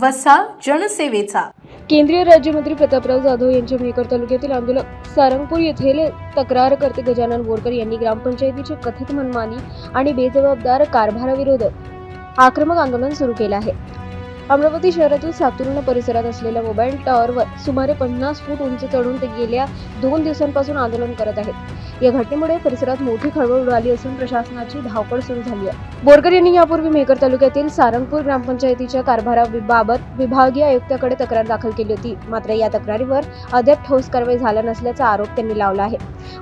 वसा जनसेवेचा। केंद्रीय राज्यमंत्री प्रतापराव जाधव यांच्या मेहकर तालुक्यातील आंदोलक सारंगपूर येथील तक्रारकर्ते गजानन बोरकर यांनी ग्रामपंचायतीची कथित मनमानी आणि बेजबाबदार कारभाराविरोधात आक्रमक आंदोलन सुरू केले आहे। अमरावती शहरातील सातुर्ण परिसरात असलेल्या मोबाईल टॉवरवर सुमारे 50 फूट उंच चढून ते गेल्या 2 दिवसांपासून आंदोलन करत आहेत। या घटनेमुळे परिसरात मोठी खळबळ उडाली असून प्रशासनाची धावपळ सुरू झाली आहे। बोरकर यांनी यापूर्वी मेहकर तालुक्यातील सारंगपूर ग्रामपंचायतीच्या कारभाराबाबत विभागीय आयुक्ताकडे तक्रार दाखल केली होती, मात्र या तक्रारीवर अद्याप ठोस कारवाई झाला नसल्याचा आरोप त्यांनी लावला आहे।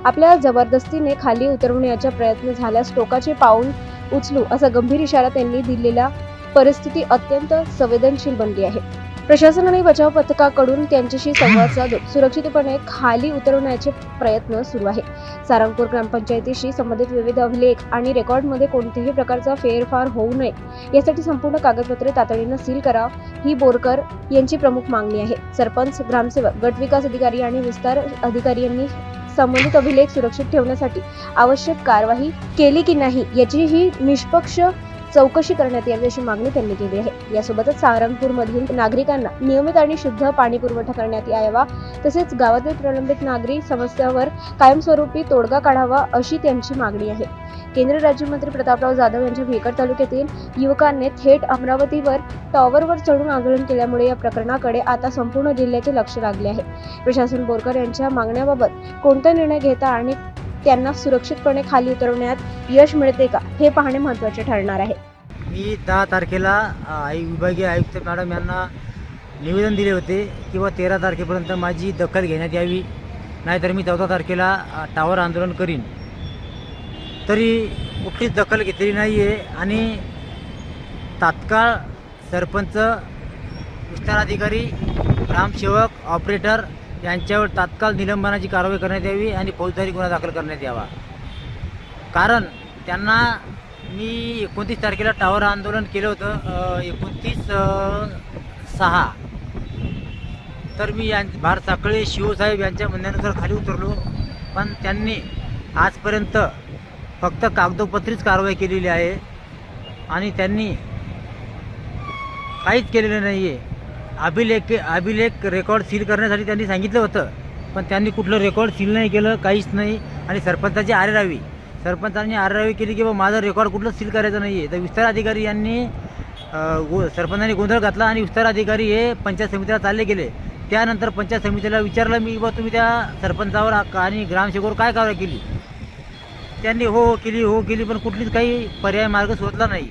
आपल्या जबरदस्तीने खाली उतरवण्याचा प्रयत्न झाल्यास टोकाचे पाऊल उचलू असा गंभीर इशारा त्यांनी दिलेला परिस्थिती अत्यंत संवेदनशील बनली आहे। प्रशासनाने बचाव पथकाकडून त्यांच्याशी संवाद साधून सुरक्षितपणे खाली उतरवण्याचे प्रयत्न सुरू आहे। सारंगपूर ग्रामपंचायतीशी संबंधित विविध अभिलेख आणि रेकॉर्डमध्ये कोणत्याही प्रकारचा फेरफार होऊ नये यासाठी संपूर्ण कागदपत्रे तातडीने सील करा ही बोरकर यांची प्रमुख मागणी आहे। सरपंच, ग्रामसेवक, गट विकास अधिकारी आणि विस्तार अधिकारी यांनी संबंधित अभिलेख सुरक्षित ठेवण्यासाठी आवश्यक कारवाई केली की नाही याची ही निष्पक्ष चौकशी करण्यात यावी अशी मागणी त्यांनी केली आहे। यासोबतच सारंगपूरमधील नागरिकांना नियमित आणि शुद्ध पाणी पुरवठा करण्यात यावा, तसेच गावातील प्रलंबित नागरी समस्यांवर कायमस्वरूपी तोडगा काढावा अशी त्यांची मागणी आहे। केंद्रीय राज्यमंत्री प्रतापराव जाधव यांच्या मेहकर तालुक्यातील युवकांनी थेट अमरावतीवर टॉवरवर चढून आंदोलन केल्यामुळे या प्रकरणाकडे आता संपूर्ण जिल्ह्याचे लक्ष लागले आहे। प्रशासन बोरकर यांच्या मागण्याबाबत कोणता निर्णय घेता आणि त्यांना सुरक्षितपणे खाली उतरवण्यात यश मिळते का हे पाहणे महत्त्वाचे ठरणार आहे। मी 10 तारखेला विभागीय आयुक्त मॅडम यांना निवेदन दिले होते किंवा 13 तारखेपर्यंत माझी दखल घेण्यात यावी, नाहीतर मी 14 तारखेला टावर आंदोलन करीन। तरी कुठलीच दखल घेतलेली नाही आहे आणि तात्काळ सरपंच, विस्तार अधिकारी, ग्रामसेवक, ऑपरेटर यांच्यावर तात्काळ निलंबनाची कारवाई करण्यात यावी आणि फौजदारी गुन्हा दाखल करण्यात यावा। कारण त्यांना मी 29 तारखेला टावर आंदोलन केलं होतं, 29/6 तर मी भार साखळे, शिवसाहेब यांच्या म्हणण्यानुसार खाली उतरलो, पण त्यांनी आजपर्यंत फक्त कागदोपत्रीच कारवाई केलेली आहे आणि त्यांनी काहीच केलेलं नाही आहे। अभिलेख रेकॉर्ड सील करण्यासाठी त्यांनी सांगितलं होतं, पण त्यांनी कुठलं रेकॉर्ड सील नाही केलं, काहीच नाही। आणि सरपंचांनी आरेरावी केली की माझं रेकॉर्ड कुठलं सील करायचं नाही आहे। तर विस्तार अधिकारी यांनी सरपंचांनी गोंधळ घातला आणि विस्तार अधिकारी हे पंचायत समितीला चालले गेले। त्यानंतर पंचायत समितीला विचारलं मी, बा तुम्ही त्या सरपंचावर आणि ग्रामसेवकावर काय कारवाई केली? त्यांनी हो केली, पण कुठलीच काही पर्याय मार्ग शोधला नाही।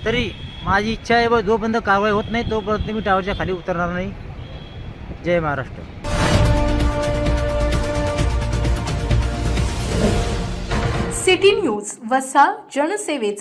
तरी माझी इच्छा आहे बा जोपर्यंत कारवाई होत नाही तोपर्यंत मी टावरच्या खाली उतरणार नाही। जय महाराष्ट्र। सिटी न्यूज वसा जनसेवेचा।